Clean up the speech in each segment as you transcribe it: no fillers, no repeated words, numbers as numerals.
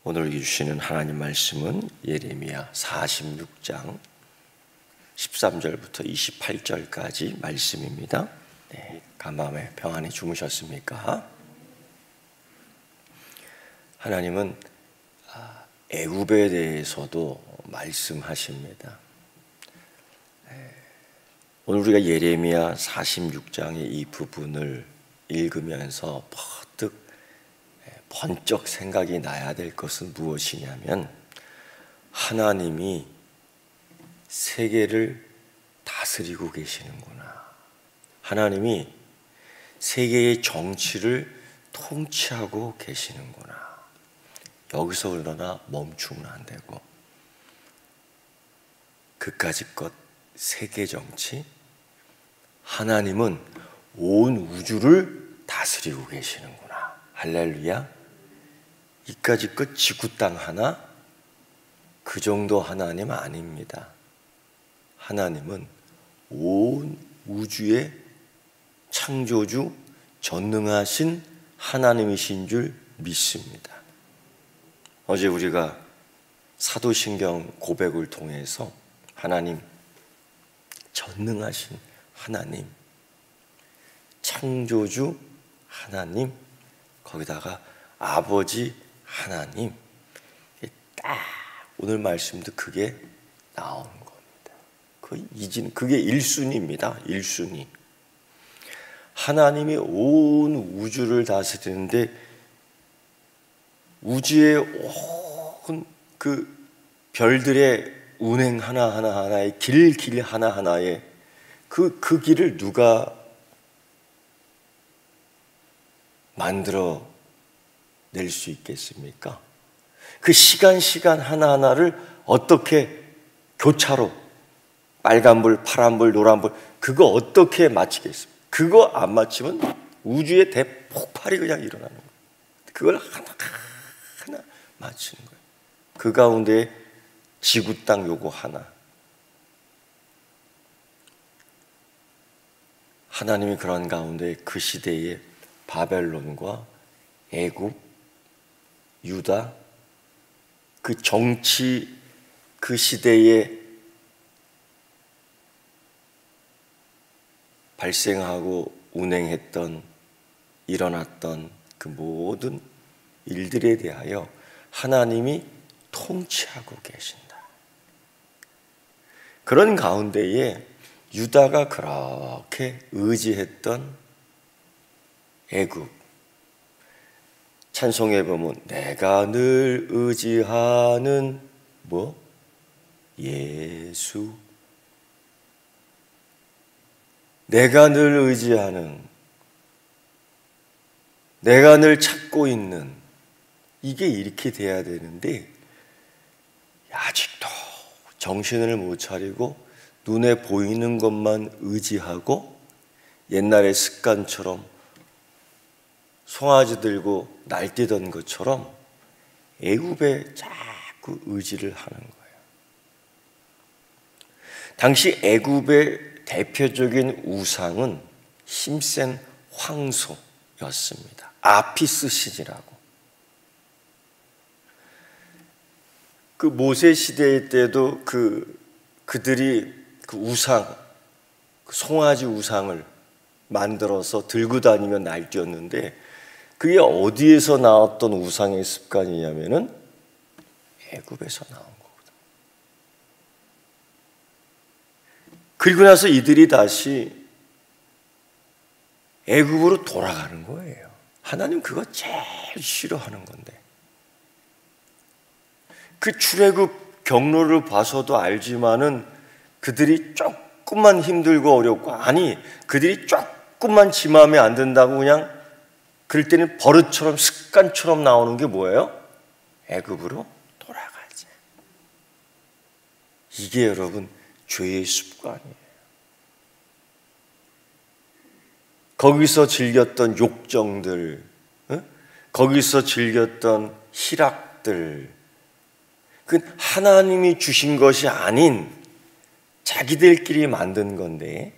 오늘 주시는 하나님 말씀은 예레미야 46장 13절부터 28절까지 말씀입니다. 간밤에 평안히 주무셨습니까? 하나님은 애굽에 대해서도 말씀하십니다. 오늘 우리가 예레미야 46장의 이 부분을 읽으면서 번쩍 생각이 나야 될 것은 무엇이냐면, 하나님이 세계를 다스리고 계시는구나. 하나님이 세계의 정치를 통치하고 계시는구나. 여기서 그러나 멈추면 안 되고, 그까짓 것 세계 정치, 하나님은 온 우주를 다스리고 계시는구나. 할렐루야. 이까짓 것 지구 땅 하나, 그 정도 하나님 아닙니다. 하나님은 온 우주의 창조주, 전능하신 하나님이신 줄 믿습니다. 어제 우리가 사도신경 고백을 통해서 하나님, 전능하신 하나님, 창조주 하나님, 거기다가 아버지 하나님, 딱 오늘 말씀도 그게 나오는 겁니다. 그게 1순위입니다. 1순위. 하나님이 온 우주를 다스리는데, 우주의 온 그 별들의 운행 하나하나에, 길 하나하나에 그 길을 누가 만들어 낼 수 있겠습니까? 그 시간 하나하나를 어떻게 교차로, 빨간불, 파란불, 노란불, 그거 어떻게 맞추겠습니까? 그거 안 맞추면 우주의 대폭발이 그냥 일어나는 거예요. 그걸 하나하나 맞추는 거예요. 그 가운데 지구 땅 요거 하나. 하나님이 그런 가운데 그 시대에 바벨론과 애굽, 유다, 그 정치, 그 시대에 발생하고 운행했던, 일어났던 그 모든 일들에 대하여 하나님이 통치하고 계신다. 그런 가운데에 유다가 그렇게 의지했던 애굽, 찬송에 보면 내가 늘 의지하는 예수, 내가 늘 의지하는, 내가 늘 찾고 있는, 이게 이렇게 돼야 되는데 아직도 정신을 못 차리고 눈에 보이는 것만 의지하고 옛날의 습관처럼 송아지 들고 날뛰던 것처럼 애굽에 자꾸 의지를 하는 거예요. 당시 애굽의 대표적인 우상은 힘센 황소였습니다. 아피스 신이라고. 그 모세 시대 때도 그들이 그 우상, 그 송아지 우상을 만들어서 들고 다니며 날뛰었는데, 그게 어디에서 나왔던 우상의 습관이냐면은 애굽에서 나온 거거든. 그리고 나서 이들이 다시 애굽으로 돌아가는 거예요. 하나님 그거 제일 싫어하는 건데. 그 출애굽 경로를 봐서도 알지만은 그들이 조금만 힘들고 어렵고, 아니 그들이 조금만 지 마음에 안 든다고 그냥, 그럴 때는 버릇처럼 습관처럼 나오는 게 뭐예요? 애굽으로 돌아가자. 이게 여러분 죄의 습관이에요. 거기서 즐겼던 욕정들, 거기서 즐겼던 희락들, 그 하나님이 주신 것이 아닌 자기들끼리 만든 건데,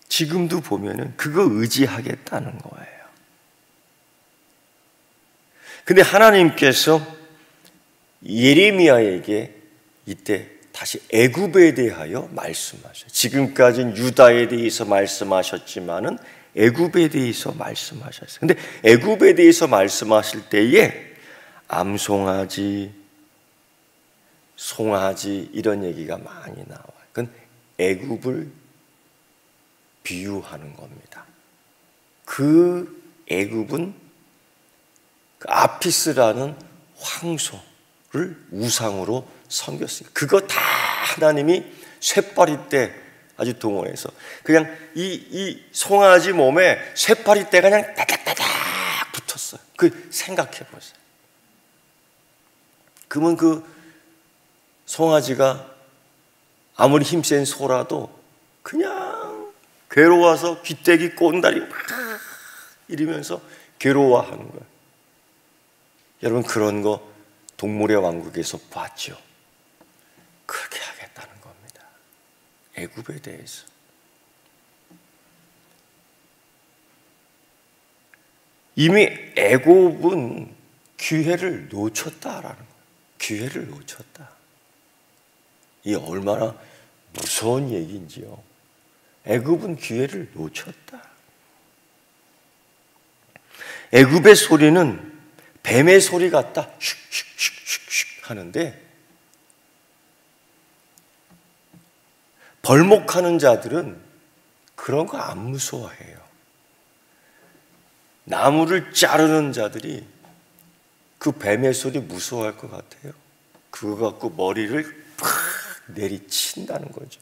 지금도 보면은 그거 의지하겠다는 거예요. 근데 하나님께서 예레미야에게 이때 다시 애굽에 대하여 말씀하셔요. 지금까지는 유다에 대해서 말씀하셨지만은 애굽에 대해서 말씀하셨어요. 근데 애굽에 대해서 말씀하실 때에 암송아지, 송아지 이런 얘기가 많이 나와요. 그건 애굽을 비유하는 겁니다. 그 애굽은 그 아피스라는 황소를 우상으로 섬겼어요. 그거 다 하나님이 쇠파리 때 아주 동원해서 그냥 이 송아지 몸에 쇠파리 때가 그냥 따닥따닥 붙었어요. 그 생각해 보세요. 그러면 그 송아지가 아무리 힘센 소라도 그냥 괴로워서 귀때기 꼰다리 막 이러면서 괴로워하는 거예요. 여러분 그런 거 동물의 왕국에서 봤죠. 그렇게 하겠다는 겁니다. 애굽에 대해서. 이미 애굽은 기회를 놓쳤다라는 거예요. 기회를 놓쳤다. 이 얼마나 무서운 얘기인지요. 애굽은 기회를 놓쳤다. 애굽의 소리는 뱀의 소리 같다. 슉슉슉슉슉 하는데 벌목하는 자들은 그런 거 안 무서워해요. 나무를 자르는 자들이 그 뱀의 소리 무서워할 것 같아요. 그거 갖고 머리를 팍 내리친다는 거죠.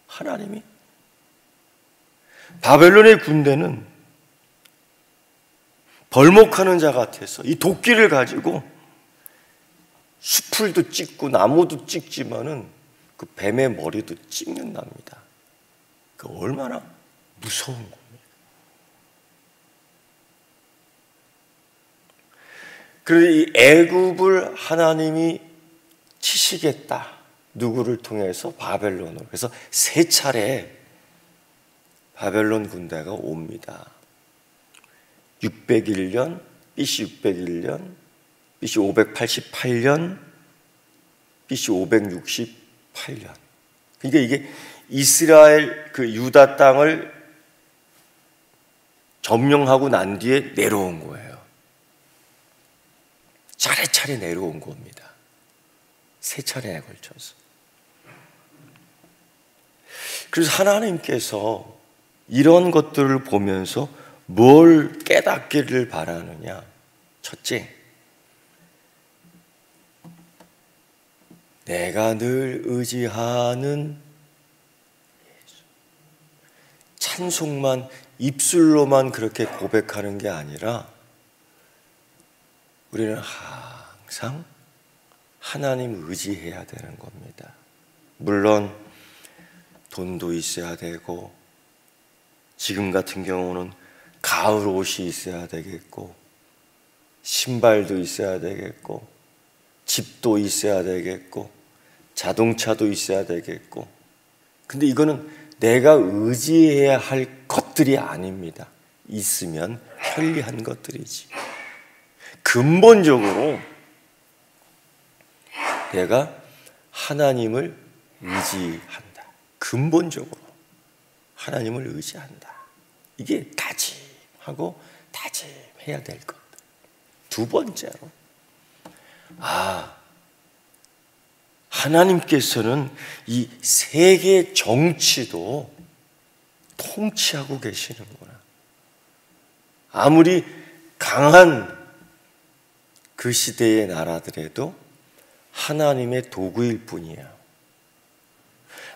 하나님이 바벨론의 군대는 벌목하는 자 같아서 이 도끼를 가지고 수풀도 찍고 나무도 찍지만은 그 뱀의 머리도 찍는답니다. 그 얼마나 무서운 겁니다. 그런데 이 애굽을 하나님이 치시겠다. 누구를 통해서? 바벨론으로. 그래서 세 차례 바벨론 군대가 옵니다. 601년, BC 601년, BC 588년, BC 568년. 그러니까 이게 이스라엘 그 유다 땅을 점령하고 난 뒤에 내려온 거예요. 차례차례 내려온 겁니다. 세 차례에 걸쳐서. 그래서 하나님께서 이런 것들을 보면서 뭘 깨닫기를 바라느냐? 첫째, 내가 늘 의지하는 예수. 찬송만 입술로만 그렇게 고백하는 게 아니라 우리는 항상 하나님 의지해야 되는 겁니다. 물론 돈도 있어야 되고 지금 같은 경우는 가을 옷이 있어야 되겠고 신발도 있어야 되겠고 집도 있어야 되겠고 자동차도 있어야 되겠고 근데 이거는 내가 의지해야 할 것들이 아닙니다. 있으면 편리한 것들이지. 근본적으로 내가 하나님을 의지한다. 근본적으로 하나님을 의지한다. 이게 다짐하고 다짐해야 될 것. 두 번째로, 하나님께서는 이 세계 정치도 통치하고 계시는구나. 아무리 강한 그 시대의 나라들에도 하나님의 도구일 뿐이야.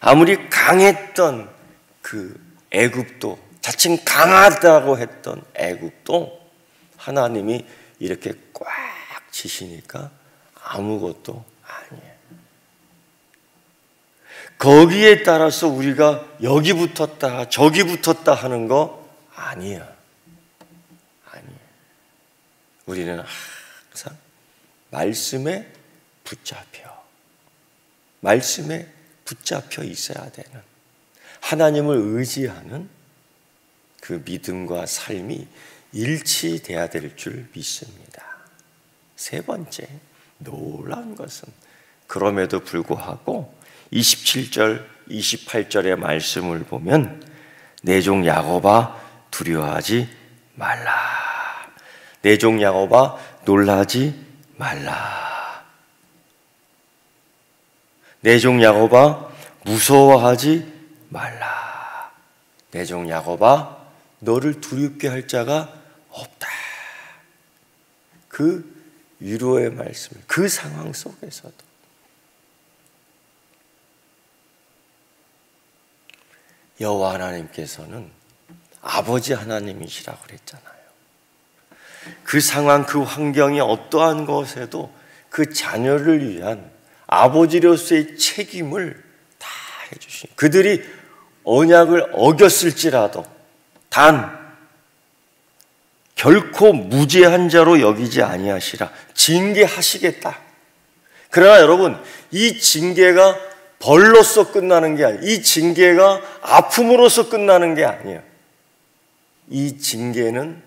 아무리 강했던 그 애굽도, 자칭 강하다고 했던 애굽도 하나님이 이렇게 꽉 치시니까 아무것도 아니에요. 거기에 따라서 우리가 여기 붙었다 저기 붙었다 하는 거 아니야. 아니에요. 우리는 항상 말씀에 붙잡혀 있어야 되는, 하나님을 의지하는 그 믿음과 삶이 일치돼야 될 줄 믿습니다. 세 번째, 놀라운 것은 그럼에도 불구하고 27절, 28절의 말씀을 보면 내 종 야곱아 두려워하지 말라. 내 종 야곱아 놀라지 말라. 내 종 야곱아 무서워하지 말라. 내 종 야곱아 너를 두렵게 할 자가 없다. 그 위로의 말씀, 그 상황 속에서도 여호와 하나님께서는 아버지 하나님이시라고 그랬잖아요. 그 상황, 그 환경이 어떠한 것에도 그 자녀를 위한 아버지로서의 책임을 다 해주신, 그들이 언약을 어겼을지라도 단 결코 무죄한 자로 여기지 아니하시라. 징계하시겠다. 그러나 여러분, 이 징계가 벌로서 끝나는 게 아니에요. 이 징계가 아픔으로서 끝나는 게 아니에요. 이 징계는,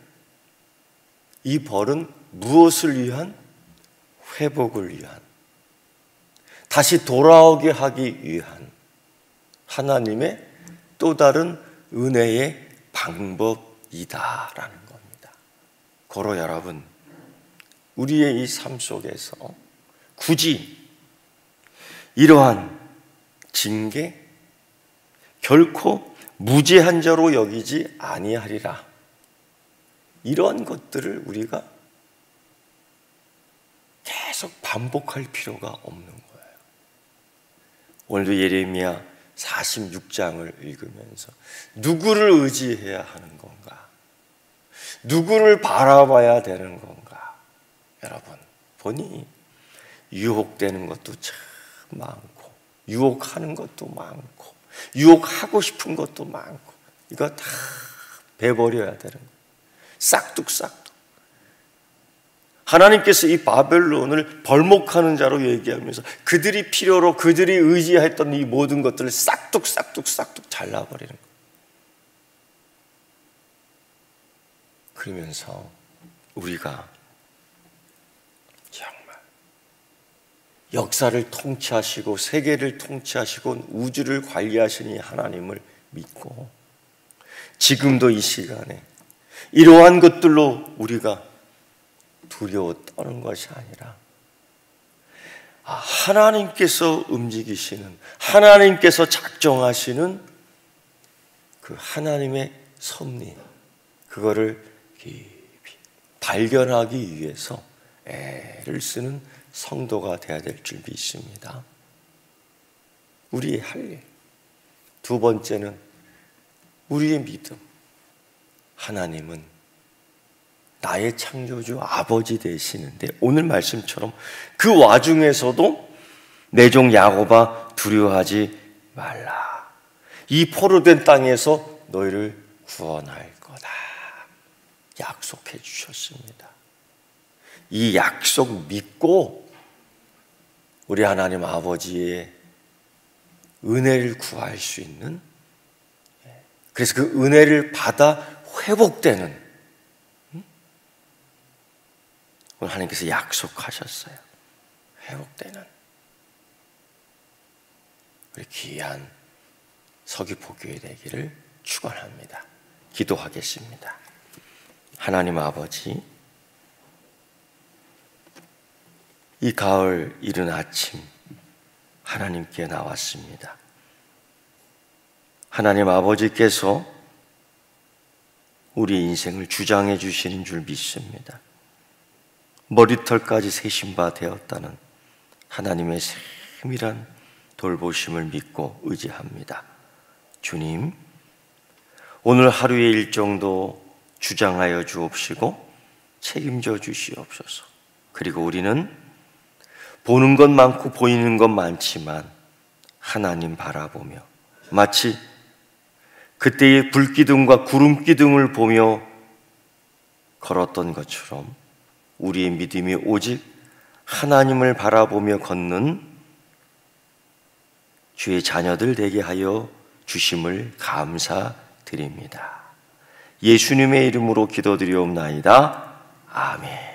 이 벌은 무엇을 위한? 회복을 위한, 다시 돌아오게 하기 위한 하나님의 또 다른 은혜의 방법이다라는 겁니다. 고로 여러분, 우리의 이 삶 속에서 굳이 이러한 징계, 결코 무죄한 자로 여기지 아니하리라, 이러한 것들을 우리가 계속 반복할 필요가 없는 거예요. 오늘도 예레미야 46장을 읽으면서 누구를 의지해야 하는 건가? 누구를 바라봐야 되는 건가? 여러분, 보니 유혹되는 것도 참 많고, 유혹하는 것도 많고, 유혹하고 싶은 것도 많고, 이거 다 베버려야 되는 거예요. 싹둑싹둑. 하나님께서 이 바벨론을 벌목하는 자로 얘기하면서 그들이 필요로, 그들이 의지했던 이 모든 것들을 싹둑싹둑 잘라버리는 거예요. 그러면서 우리가 정말 역사를 통치하시고 세계를 통치하시고 우주를 관리하시니 하나님을 믿고, 지금도 이 시간에 이러한 것들로 우리가 두려워 떠는 것이 아니라 하나님께서 움직이시는, 하나님께서 작정하시는 그 하나님의 섭리, 그거를 깊이 발견하기 위해서 애를 쓰는 성도가 되어야 될 줄 믿습니다. 우리의 할 일. 두 번째는 우리의 믿음. 하나님은 나의 창조주 아버지 되시는데, 오늘 말씀처럼 그 와중에서도 내 종 야곱아 두려워하지 말라. 이 포로된 땅에서 너희를 구원할 거다 약속해 주셨습니다. 이 약속 믿고 우리 하나님 아버지의 은혜를 구할 수 있는, 그래서 그 은혜를 받아 회복되는, 오늘 하나님께서 약속하셨어요. 회복되는 우리 귀한 서귀포교회 되기를 축원합니다. 기도하겠습니다. 하나님 아버지, 이 가을 이른 아침 하나님께 나왔습니다. 하나님 아버지께서 우리 인생을 주장해 주시는 줄 믿습니다. 머리털까지 세신 바 되었다는 하나님의 세밀한 돌보심을 믿고 의지합니다. 주님, 오늘 하루의 일정도 주장하여 주옵시고 책임져 주시옵소서. 그리고 우리는 보는 것 많고 보이는 것 많지만 하나님 바라보며, 마치 그때의 불기둥과 구름기둥을 보며 걸었던 것처럼 우리의 믿음이 오직 하나님을 바라보며 걷는 주의 자녀들 되게 하여 주심을 감사드립니다. 예수님의 이름으로 기도드리옵나이다. 아멘.